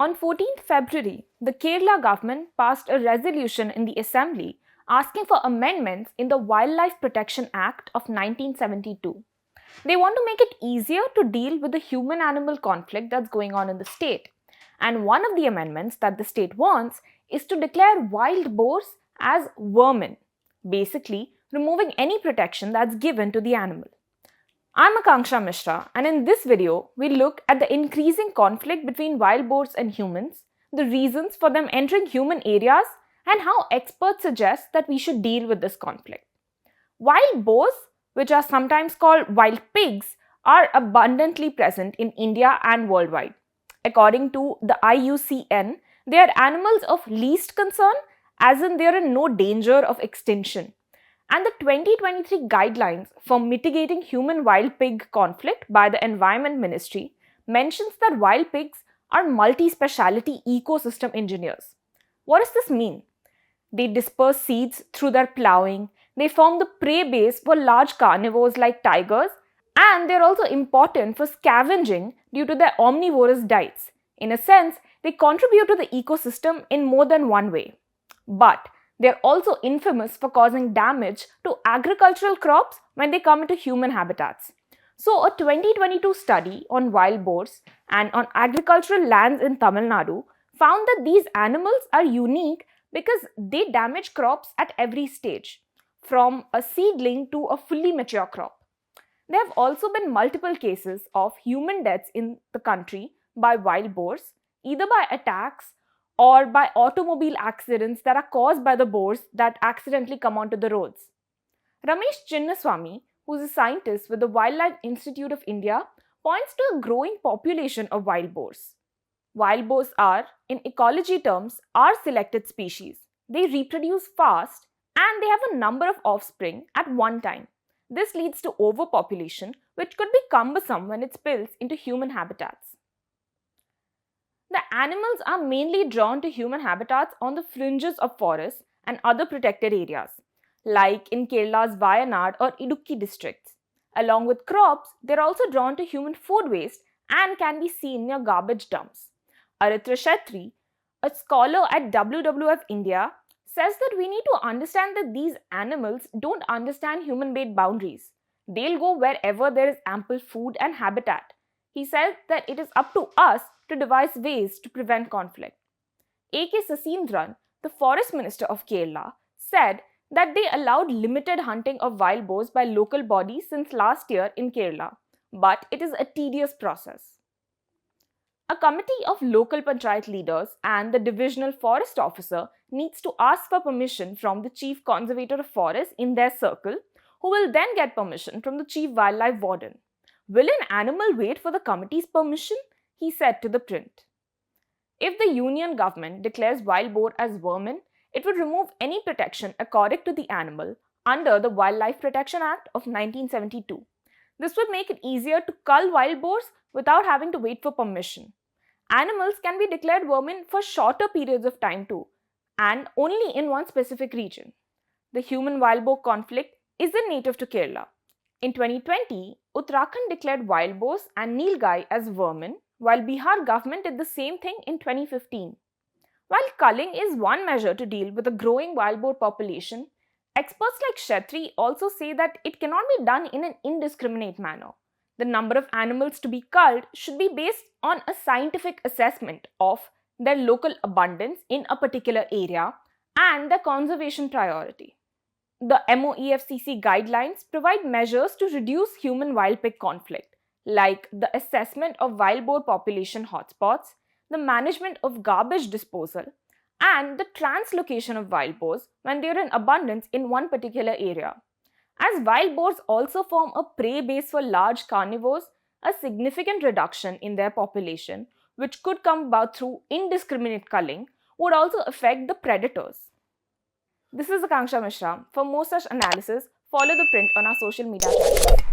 On 14th February, the Kerala government passed a resolution in the Assembly asking for amendments in the Wildlife Protection Act of 1972. They want to make it easier to deal with the human-animal conflict that's going on in the state. And one of the amendments that the state wants is to declare wild boars as vermin, basically removing any protection that's given to the animal. I'm Akanksha Mishra, and in this video, we look at the increasing conflict between wild boars and humans, the reasons for them entering human areas, and how experts suggest that we should deal with this conflict. Wild boars, which are sometimes called wild pigs, are abundantly present in India and worldwide. According to the IUCN, they are animals of least concern, as in they are in no danger of extinction. And the 2023 guidelines for mitigating human-wild pig conflict by the Environment Ministry mentions that wild pigs are multi-speciality ecosystem engineers. What does this mean? They disperse seeds through their plowing, they form the prey base for large carnivores like tigers, and they're also important for scavenging due to their omnivorous diets. In a sense, they contribute to the ecosystem in more than one way. But they're also infamous for causing damage to agricultural crops when they come into human habitats. So, a 2022 study on wild boars and on agricultural lands in Tamil Nadu found that these animals are unique because they damage crops at every stage, from a seedling to a fully mature crop. There have also been multiple cases of human deaths in the country by wild boars, either by attacks or by automobile accidents that are caused by the boars that accidentally come onto the roads. Ramesh Chinnaswamy, who is a scientist with the Wildlife Institute of India, points to a growing population of wild boars. Wild boars are, in ecology terms, are selected species. They reproduce fast and they have a number of offspring at one time. This leads to overpopulation, which could be cumbersome when it spills into human habitats. The animals are mainly drawn to human habitats on the fringes of forests and other protected areas, like in Kerala's Wayanad or Idukki districts. Along with crops, they are also drawn to human food waste and can be seen near garbage dumps. Aritra Shetty, a scholar at WWF India, says that we need to understand that these animals don't understand human-made boundaries. They'll go wherever there is ample food and habitat. He says that it is up to us to devise ways to prevent conflict. A.K. Sasindran, the Forest Minister of Kerala, said that they allowed limited hunting of wild boars by local bodies since last year in Kerala, but it is a tedious process. A committee of local panchayat leaders and the divisional forest officer needs to ask for permission from the chief conservator of forests in their circle, who will then get permission from the chief wildlife warden. Will an animal wait for the committee's permission? He said to ThePrint. If the union government declares wild boar as vermin, it would remove any protection accorded to the animal under the Wildlife Protection Act of 1972. This would make it easier to cull wild boars without having to wait for permission. Animals can be declared vermin for shorter periods of time too, and only in one specific region. The human-wild boar conflict isn't native to Kerala. In 2020, Uttarakhand declared wild boars and nilgai as vermin, while Bihar government did the same thing in 2015. While culling is one measure to deal with a growing wild boar population, experts like Shetty also say that it cannot be done in an indiscriminate manner. The number of animals to be culled should be based on a scientific assessment of their local abundance in a particular area and their conservation priority. The MOEFCC guidelines provide measures to reduce human-wild pig conflict, like the assessment of wild boar population hotspots, the management of garbage disposal, and the translocation of wild boars when they are in abundance in one particular area. As wild boars also form a prey base for large carnivores, a significant reduction in their population, which could come about through indiscriminate culling, would also affect the predators. This is Akanksha Mishra. For more such analysis, follow ThePrint on our social media channels.